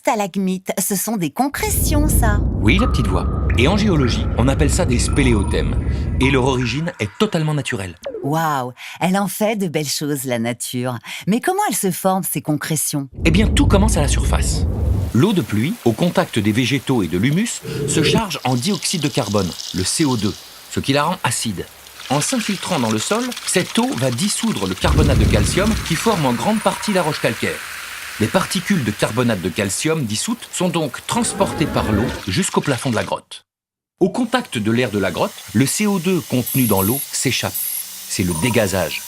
stalagmites, ce sont des concrétions, ça. Oui, la petite voix. Et en géologie, on appelle ça des spéléothèmes. Et leur origine est totalement naturelle. Waouh, elle en fait de belles choses, la nature. Mais comment elles se forment, ces concrétions? Eh bien, tout commence à la surface. L'eau de pluie, au contact des végétaux et de l'humus, se charge en dioxyde de carbone, le CO2, ce qui la rend acide. En s'infiltrant dans le sol, cette eau va dissoudre le carbonate de calcium qui forme en grande partie la roche calcaire. Les particules de carbonate de calcium dissoutes sont donc transportées par l'eau jusqu'au plafond de la grotte. Au contact de l'air de la grotte, le CO2 contenu dans l'eau s'échappe. C'est le dégazage.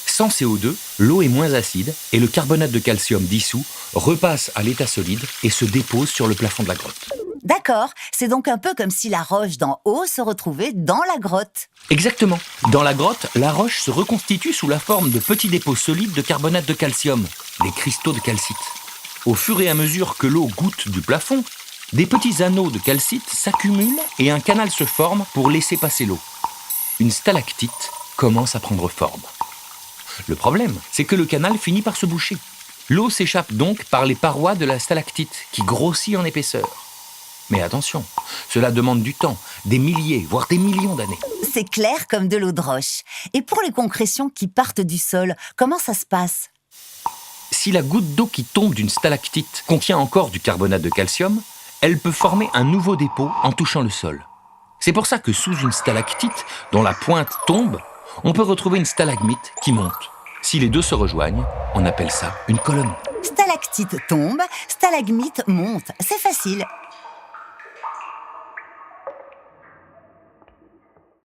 Sans CO2, l'eau est moins acide et le carbonate de calcium dissous repasse à l'état solide et se dépose sur le plafond de la grotte. D'accord, c'est donc un peu comme si la roche d'en haut se retrouvait dans la grotte. Exactement. Dans la grotte, la roche se reconstitue sous la forme de petits dépôts solides de carbonate de calcium, les cristaux de calcite. Au fur et à mesure que l'eau goutte du plafond, des petits anneaux de calcite s'accumulent et un canal se forme pour laisser passer l'eau. Une stalactite commence à prendre forme. Le problème, c'est que le canal finit par se boucher. L'eau s'échappe donc par les parois de la stalactite qui grossit en épaisseur. Mais attention, cela demande du temps, des milliers, voire des millions d'années. C'est clair comme de l'eau de roche. Et pour les concrétions qui partent du sol, comment ça se passe? Si la goutte d'eau qui tombe d'une stalactite contient encore du carbonate de calcium, elle peut former un nouveau dépôt en touchant le sol. C'est pour ça que sous une stalactite, dont la pointe tombe, on peut retrouver une stalagmite qui monte. Si les deux se rejoignent, on appelle ça une colonne. Stalactite tombe, stalagmite monte. C'est facile.